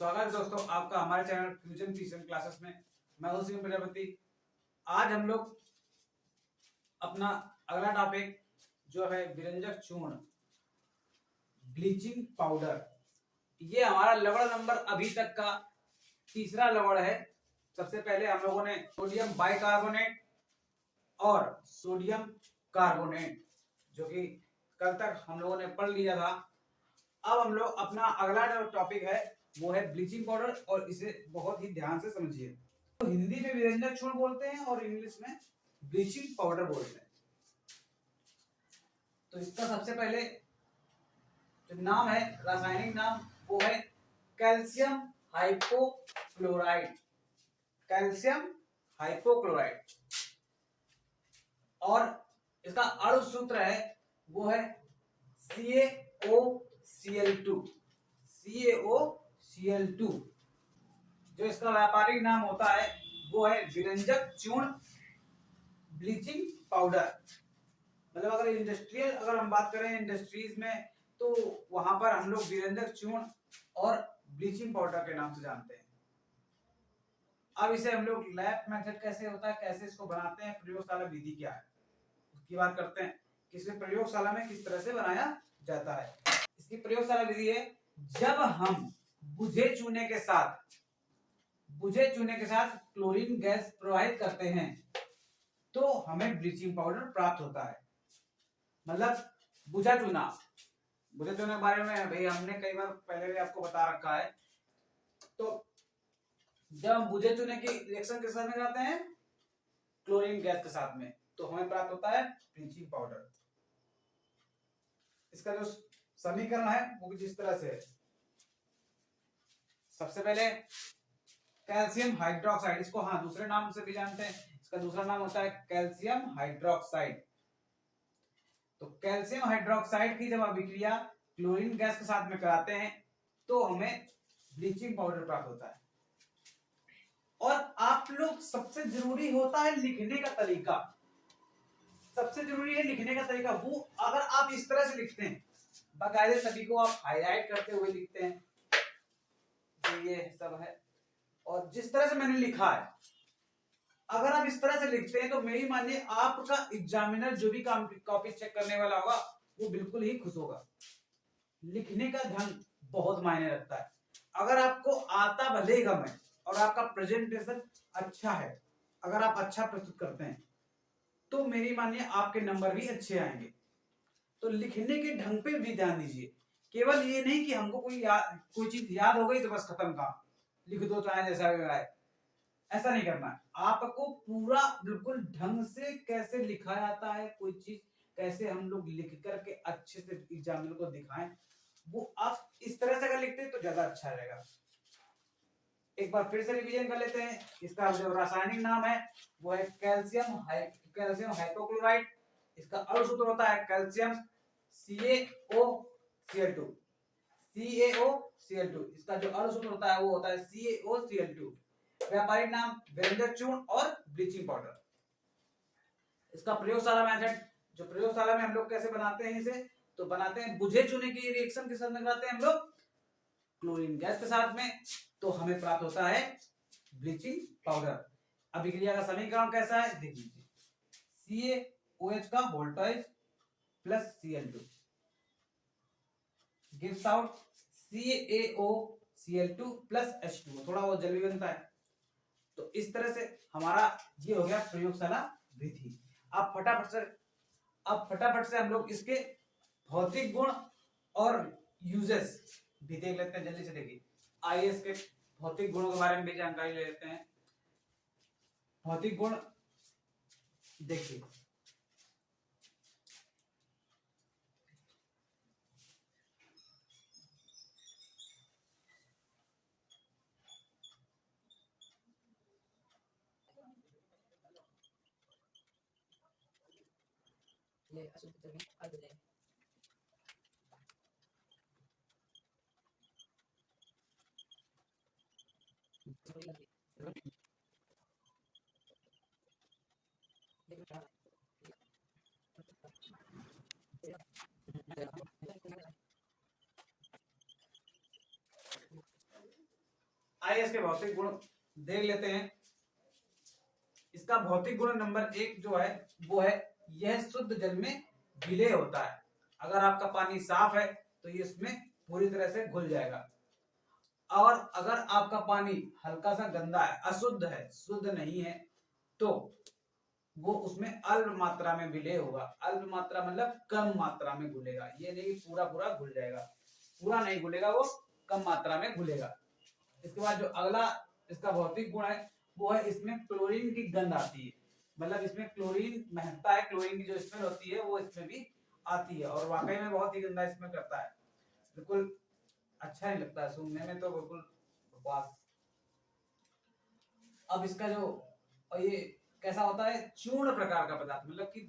स्वागत है दोस्तों आपका हमारे चैनल फ्यूजन ट्यूशन क्लासेस में। मैं हूं शिव प्रजापति। आज हम लोग अपना अगला टॉपिक जो है विरंजक चूर्ण ब्लीचिंग पाउडर, ये हमारा लवण नंबर अभी तक का तीसरा लवण है। सबसे पहले हम लोगों ने सोडियम बाइकार्बोनेट और सोडियम कार्बोनेट जो कि कल तक हम लोगों ने पढ़ लिया था। अब हम लोग अपना अगला जो टॉपिक है वो है ब्लीचिंग पाउडर, और इसे बहुत ही ध्यान से समझिए। तो हिंदी में विरंजक चूर्ण बोलते हैं और इंग्लिश में ब्लीचिंग पाउडर बोलते हैं। तो इसका सबसे पहले जो नाम है, रासायनिक नाम, वो है कैल्शियम हाइपोक्लोराइड। Calcium hypochloride. और इसका अणु सूत्र है वो है CaOCl2। CaOCl2। जो इसका व्यापारिक नाम होता है वो है विरंजक चूर्ण ब्लीचिंग पाउडर। मतलब अगर इंडस्ट्रियल अगर हम बात करें इंडस्ट्रीज में, तो वहां पर हम लोग विरंजक चूर्ण और ब्लीचिंग पाउडर के नाम से जानते हैं। अब इसे हम लोग लैब मेथड कैसे होता है, कैसे इसको बनाते हैं, प्रयोगशाला विधि क्या है, उसकी बात करते हैं। किसी प्रयोगशाला में किस तरह से बनाया जाता है। इसकी प्रयोगशाला विधि है, जब हम बुझे चूने के साथ क्लोरीन गैस प्रवाहित करते हैं तो हमें ब्लीचिंग पाउडर प्राप्त होता है। मतलब बुझा चूना के बारे में भाई हमने कई बार पहले भी आपको बता रखा है। तो जब हम बुझे चूने की रिएक्शन के साथ में जाते हैं क्लोरीन गैस के साथ में, तो हमें प्राप्त होता है ब्लीचिंग पाउडर। इसका जो समीकरण है वो कुछ इस तरह से है। सबसे पहले कैल्शियम हाइड्रोक्साइड, इसको दूसरे नाम से भी जानते हैं। इसका दूसरा नाम होता है कैल्शियम हाइड्रोक्साइड। तो कैल्शियम हाइड्रोक्साइड की जब अभिक्रिया क्लोरीन गैस के साथ में कराते हैं तो हमें ब्लीचिंग पाउडर प्राप्त होता है। और आप लोग सबसे जरूरी होता है लिखने का तरीका। सबसे जरूरी है लिखने का तरीका। वो अगर आप इस तरह से लिखते हैं, बाकायदे सभी को आप हाईलाइट करते हुए लिखते हैं, तो ये सब है। और जिस तरह से मैंने लिखा है, अगर आप इस तरह से लिखते हैं तो मेरी मानिए आपका एग्जामिनर जो भी कॉपी चेक करने वाला होगा वो बिल्कुल ही खुश होगा। लिखने का ढंग बहुत मायने रखता है। अगर आपको आता भले ही कम है और आपका प्रेजेंटेशन अच्छा है, अगर आप अच्छा प्रस्तुत करते हैं तो मेरी मानिए आपके नंबर भी अच्छे आएंगे। तो लिखने के ढंग पे भी ध्यान दीजिए। केवल ये नहीं कि हमको कोई चीज याद हो गई तो बस खत्म काम, लिख दो चाहे जैसा भी आए, ऐसा नहीं करना है। आपको पूरा बिल्कुल ढंग से कैसे लिखा जाता है कोई चीज, कैसे हम लोग लिख करके अच्छे से एग्जामिनर को दिखाएं, वो आप इस तरह से अगर लिखते हैं तो ज्यादा अच्छा रहेगा। एक बार फिर से रिवीजन कर लेते हैं। इसका जो रासायनिक नाम है वो है कैल्शियम हाइपोक्लोराइड। इसका अणु सूत्र होता है कैल्शियम CaOCl2। CaOCl2 इसका जो अणु सूत्र होता है वो होता है CaOCl2। व्यापारिक नाम विरंजक चूर्ण और ब्लीचिंग पाउडर। इसका प्रयोगशाला मेथड, जो प्रयोगशाला में हम लोग कैसे बनाते हैं इसे, तो बनाते हैं बुझे चूने की रिएक्शन के साथ में बनाते हैं हम लोग क्लोरीन गैस के साथ में, तो हमें प्राप्त होता है ब्लीचिंग पाउडर। अभिक्रिया का समीकरण कैसा है देख लीजिए। CaOH का voltage plus Cl2 gives out CaOCl2 plus H2O। थोड़ा वो जल्दी बनता है। तो इस तरह से हमारा ये हो गया प्रयोगशाला विधि। अब फटाफट से हम लोग इसके भौतिक गुण और यूजेस भी देख लेते हैं। जल्दी से देखिए, आइए इसके भौतिक गुणों के बारे में भी जानकारी ले लेते हैं। भौतिक गुण देखिए, आइए इसके भौतिक गुण देख लेते हैं। इसका भौतिक गुण नंबर 1 जो है वो है यह शुद्ध जल में विलय होता है। अगर आपका पानी साफ है तो ये इसमें पूरी तरह से घुल जाएगा, और अगर आपका पानी हल्का सा गंदा है, अशुद्ध है, शुद्ध नहीं है, तो वो उसमें अल्प मात्रा में विलय होगा। अल्प मात्रा मतलब कम मात्रा में घुलेगा, ये नहीं पूरा पूरा घुल जाएगा, पूरा नहीं घुलेगा, वो कम मात्रा में घुलेगा। इसके बाद जो अगला इसका भौतिक गुण है वो है इसमें क्लोरीन की गंध आती है, मतलब इसमें क्लोरीन महकता है, क्लोरीन की जो स्मेल होती है वो इसमें भी आती है, और वाकई में बहुत ही गंदा स्मेल करता है, बिल्कुल अच्छा नहीं लगता है सुनने में, तो बिल्कुल बकवास। अब इसका जो और ये कैसा होता है, चूर्ण प्रकार का पदार्थ, मतलब कि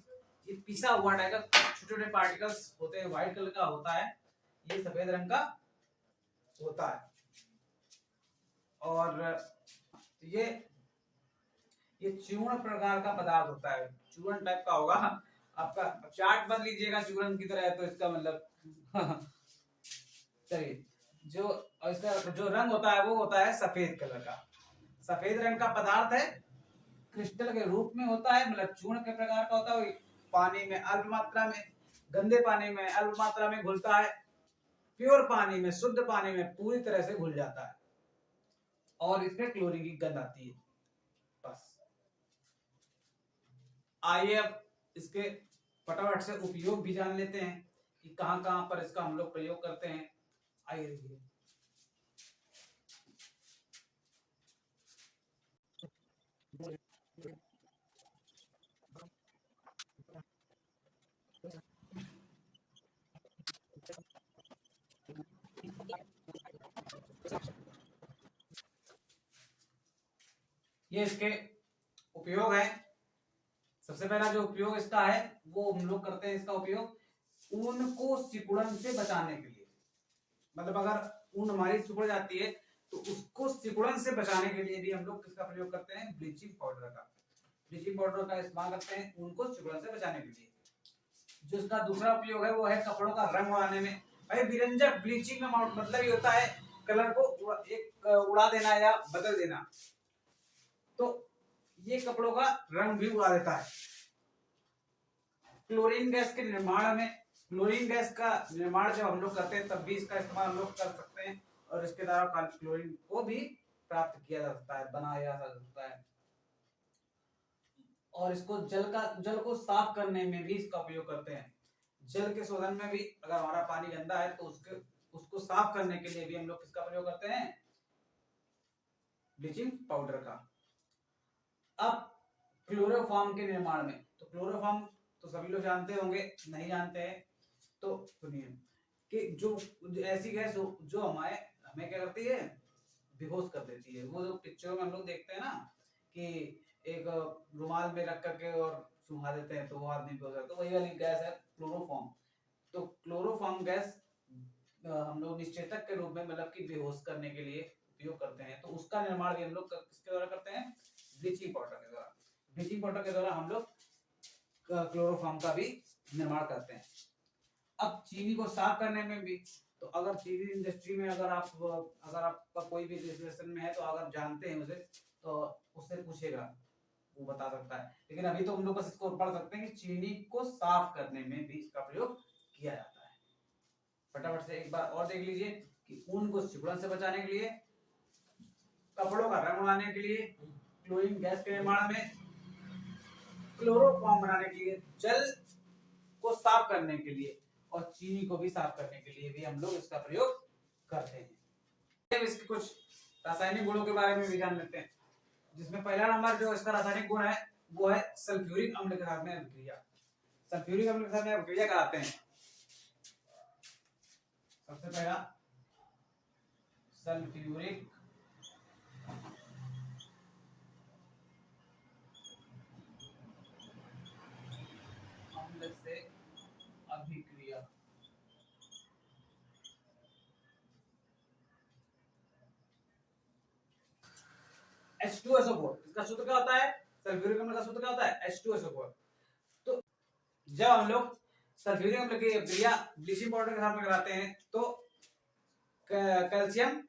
ये पिसा हुआ टाइप का छोटे छोटे पार्टिकल्स होते हैं, व्हाइट कलर का होता है, ये सफेद रंग का होता है। और ये चूर्ण प्रकार का पदार्थ होता है, चूर्ण टाइप का होगा आपका। चाट बन लीजिएगा चूर्ण की तरह, तो इसका मतलब चलिए, जो इसका जो रंग होता है वो होता है सफेद कलर का। सफेद रंग का पदार्थ है, क्रिस्टल के रूप में होता है, मतलब चूर्ण के प्रकार का होता है। पानी में अल्प मात्रा में, गंदे पानी में अल्प मात्रा में घुलता है, प्योर पानी में, शुद्ध पानी में पूरी तरह से घुल जाता है, और इसमें क्लोरीन की गंध आती है। बस आइए अब इसके फटाफट से उपयोग भी जान लेते हैं कि कहां कहां पर इसका हम लोग प्रयोग करते हैं। आइए देखिए, ये इसके उपयोग है। सबसे पहला जो उपयोग इसका है वो हम लोग करते हैं, इसका उपयोग ऊन को सिकुड़न से बचाने के लिए, मतलब अगर ऊन हमारी सिकुड़ जाती है तो उसको सिकुड़न से बचाने के लिए भी हम लोग किसका प्रयोग करते हैं, ब्लीचिंग पाउडर का। ब्लीचिंग पाउडर का इस्तेमाल करते हैं ऊन को सिकुड़न से बचाने के लिए। जो इसका दूसरा उपयोग है वो है कपड़ों का रंग उड़ाने में। भाई विरंजक, ब्लीचिंग का मतलब ये होता है कलर को उड़ा देना या बदल देना, तो ये कपड़ों का रंग भी उड़ा देता है। क्लोरीन गैस के निर्माण में, क्लोरीन गैस का निर्माण जब हम लोग करते हैं तब भी इसका इस्तेमाल हम लोग कर सकते हैं, और इसके द्वारा क्लोरीन को भी प्राप्त किया जा सकता है, बनाया जा सकता है। और इसको जल को साफ करने में भी इसका उपयोग करते हैं। जल के शोधन में भी अगर हमारा पानी गंदा है तो उसको साफ करने के लिए भी हम लोग किसका प्रयोग करते हैं, ब्लीचिंग पाउडर का। अब क्लोरोफॉर्म के निर्माण में, तो क्लोरोफॉर्म तो सभी लोग जानते होंगे, नहीं जानते हैं तो सुनिए कि जो ऐसी गैस जो हमें क्या करती है, बेहोश कर देती है। वो जो पिक्चरों में हम लोग देखते हैं ना कि एक रुमाल में रख करके और सुखा देते हैं तो वो आदमी बेहोश होता है, तो वही वाली गैस है क्लोरोफॉर्म। तो क्लोरोफॉर्म गैस हम लोग निश्चेतक के रूप में, मतलब कि बेहोश करने के लिए उपयोग करते हैं। तो उसका निर्माण भी हम लोग किसके द्वारा करते हैं, ब्लीचिंग पाउडर के द्वारा। ब्लीचिंग पाउडर के द्वारा हम लोग क्लोरोफॉर्म का भी निर्माण करते हैं। अब चीनी को साफ करने में भी, तो अगर चीनी इंडस्ट्री में अगर आपका कोई भी रिलेशन में है तो अगर जानते हैं उसे तो उससे पूछेगा, वो बता सकता है। लेकिन अभी तो हम लोग बस इसको पढ़ सकते हैं कि चीनी को साफ करने में भी इसका प्रयोग किया जाता है। फटाफट से एक बार और देख लीजिए कि ऊन को सिकुड़न से बचाने के लिए, कपड़ों का रंग उड़ाने के लिए, क्लोरीन गैस के निर्माण में, क्लोरोफॉर्म बनाने के लिए, जल को साफ करने के लिए, और चीनी को भी साफ करने के लिए भी हम लोग इसका प्रयोग करते हैं। अब इसके कुछ रासायनिक गुणों के बारे में भी जान लेते हैं, जिसमें पहला नंबर जो इसका रासायनिक गुण है वो है सल्फ्यूरिक अम्ल के साथ में अभिक्रिया। सल्फ्यूरिक अम्ल के साथ में अभिक्रिया कराते हैं। सबसे पहला सल्फ्यूरिक अम्ल से अभिक्रिया। H2SO4 इसका सूत्र क्या होता है, सल्फ्यूरिक अम्ल का सूत्र क्या होता है, H2SO4। तो जब हम लोग सल्फ्यूरिक अम्ल की क्रिया ब्लीचिंग पाउडर के साथ में कराते हैं तो कैल्शियम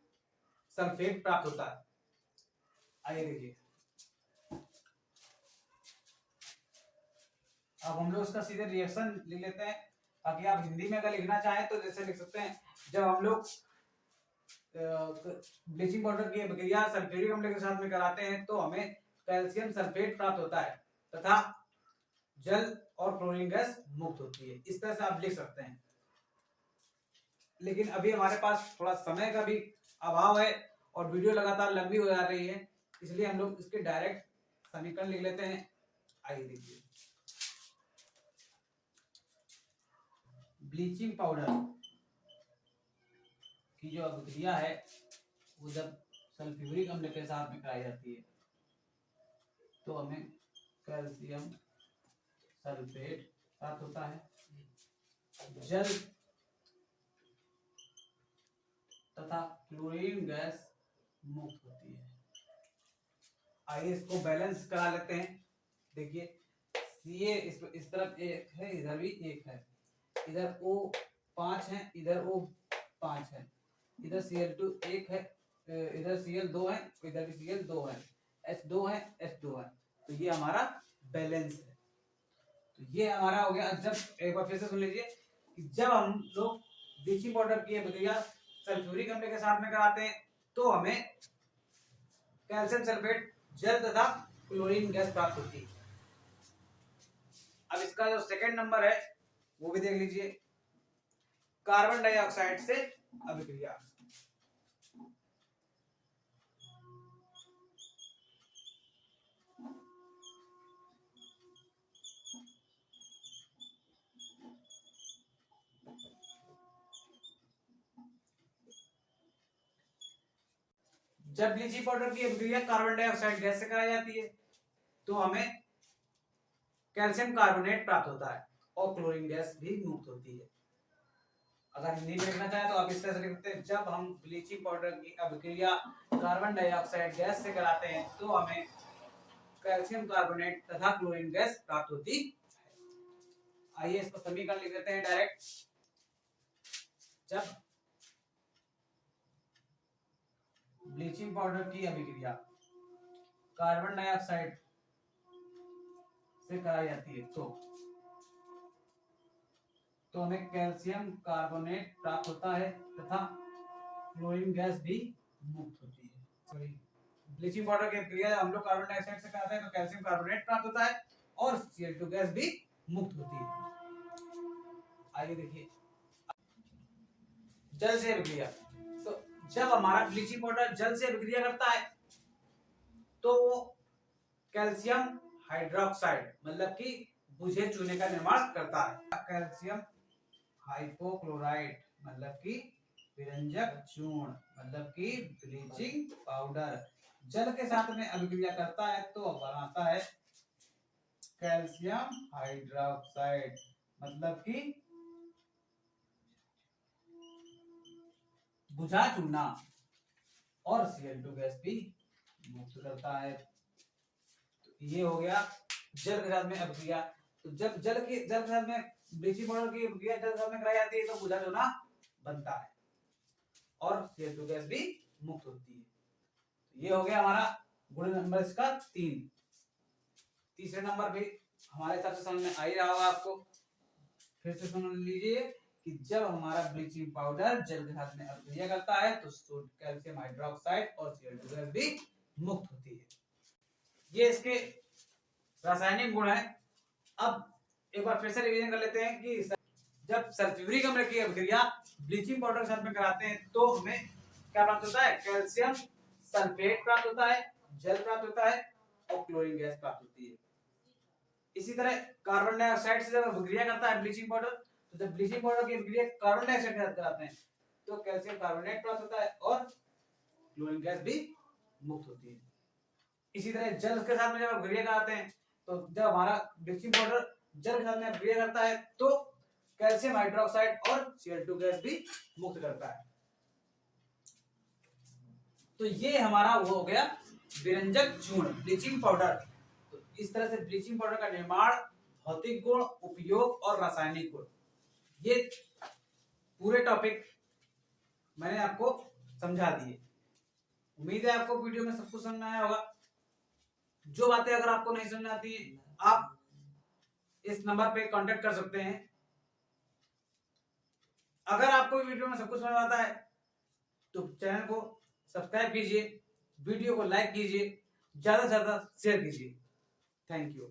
सल्फेट प्राप्त होता है। आइए देखिए, अब हम लोग उसका सीधे रिएक्शन लिख लेते हैं, ताकि आप हिंदी में अगर लिखना चाहें तो जैसे लिख सकते हैं, जब हम लोग ब्लीचिंग पाउडर की प्रक्रिया सल्फ्यूरिक अम्ल के साथ में कराते हैं तो हमें कैल्शियम सल्फेट प्राप्त होता है तथा जल और क्लोरीन गैस मुक्त होती है। इस तरह से आप लिख सकते हैं, लेकिन अभी हमारे पास थोड़ा समय का भी अभाव है और वीडियो लगातार लंबी हो जा रही है, इसलिए हम लोग इसके डायरेक्ट समीकरण लिख लेते हैं। आइए देखिए, ब्लीचिंग पाउडर की जो अभिक्रिया है वो जब सल्फ्यूरिक अम्ल के साथ में कराई जाती है तो हमें कैल्शियम सल्फेट प्राप्त होता है, जल तथा क्लोरीन गैस मुक्त होती है। आइए इसको बैलेंस करा लेते हैं। देखिए, ये इस तरफ एक है, इधर भी एक है, इधर O5 है, इधर O5 है, इधर Cl2 एक है, इधर Cl2 है, इधर भी Cl2 है, H2 है, H2 है, तो ये हमारा बैलेंस है। तो ये हमारा हो गया। जब एक बार फिर से सुन लीजिए कि जब हम लोग ब्लीचिंग पाउडर की प्रक्रिया सल्फ्यूरिक अम्ल के साथ में कराते हैं तो हमें कैल्शियम सल्फेट, जल तथा क्लोरीन गैस प्राप्त होती है। अब इसका जो सेकंड नंबर है वो भी देख लीजिए, कार्बन डाइऑक्साइड से अभिक्रिया। जब ब्लीचिंग पाउडर की अभिक्रिया कार्बन डाइऑक्साइड गैस से कराई जाती है तो हमें कैल्शियम कार्बोनेट प्राप्त होता है और क्लोरीन गैस भी मुक्त होती है। अगर हिंदी में लिखना चाहे तो आप इस तरह से लिख सकते हैं, जब हम ब्लीचिंग पाउडर की अभिक्रिया कार्बन डाइऑक्साइड गैस से कराते हैं तो हमें कैल्शियम कार्बोनेट तथा क्लोरीन गैस प्राप्त होती है। आइए इसको समीकरण लिख देते हैं डायरेक्ट। जब ब्लीचिंग पाउडर की अभिक्रिया कार्बन डाइऑक्साइड से कराई जाती है तो हमें कैल्शियम कार्बोनेट प्राप्त होता है तथा क्लोरीन गैस भी मुक्त होती है। सॉरी, ब्लीचिंग पाउडर की प्रक्रिया हम लोग कार्बन डाइऑक्साइड से कराते हैं तो कैल्शियम कार्बोनेट प्राप्त होता है और Cl2 गैस भी मुक्त होती है। आइए देखिए, जल से अभिक्रिया। तो जब हमारा ब्लीचिंग पाउडर जल से अभिक्रिया करता है तो वो कैल्शियम हाइड्रोक्साइड मतलब कि बुझे चूने का निर्माण करता है। कैल्शियम हाइपोक्लोराइट मतलब कि विरंजक चूर्ण मतलब कि ब्लीचिंग पाउडर जल के साथ में अभिक्रिया करता है तो बनाता है कैल्शियम हाइड्रोक्साइड मतलब कि बुझा चूना और Cl2 गैस भी मुक्त करता है। तो ये हो गया जल के साथ में अभिक्रिया। तो जब जल के साथ में ब्लीचिंग पाउडर की अभिक्रिया जल के साथ में कराई जाती है तो बुझा चूना बनता है और Cl2 गैस भी मुक्त होती है। तो ये हो गया हमारा गुण नंबर इसका 3। तीसरे नंबर भी हमारे हिसाब से समझ में आ ही रहा होगा आपको, फिर से सुन लीजिए कि जब हमारा ब्लीचिंग पाउडर जल के साथ में अभिक्रिया करता है तो कैल्शियम हाइड्रोक्साइड और Cl2 गैस भी मुक्त होती है। ये इसके रासायनिक गुण है। अब एक बार फिर से रिवीजन कर लेते हैं कि जब सल्फ्यूरिक अम्ल की अभिक्रिया ब्लीचिंग पाउडर के साथ में कराते हैं तो हमें क्या प्राप्त होता है, कैल्शियम सल्फेट प्राप्त होता है, जल प्राप्त होता है और क्लोरीन गैस प्राप्त होती है। इसी तरह कार्बन डाइऑक्साइड से जब अभिक्रिया करता है ब्लीचिंग पाउडर, तो जब ब्लीचिंग पाउडर की अभिक्रिया कार्बन डाइऑक्साइड के साथ कराते हैं तो कैल्शियम कार्बोनेट प्राप्त होता है और क्लोरीन गैस भी मुक्त होती है। इसी तरह जल के साथ में जब अभिक्रिया कराते हैं तो जब हमारा ब्लीचिंग पाउडर जल के साथ में अभिक्रिया करता है तो कैल्शियम हाइड्रोक्साइड और Cl2 गैस भी मुक्त करता है। तो ये हमारा वो हो गया विरंजक चूर्ण ब्लीचिंग पाउडर। तो इस तरह से ब्लीचिंग पाउडर का निर्माण, भौतिक गुण, उपयोग और रासायनिक गुण, ये पूरे टॉपिक मैंने आपको समझा दिए। उम्मीद है आपको वीडियो में सब कुछ समझ में आया होगा। जो बातें अगर आपको नहीं समझ आती आप इस नंबर पे कांटेक्ट कर सकते हैं। अगर आपको वीडियो में सब कुछ समझ आता है तो चैनल को सब्सक्राइब कीजिए, वीडियो को लाइक कीजिए, ज्यादा से ज्यादा शेयर कीजिए। Thank you.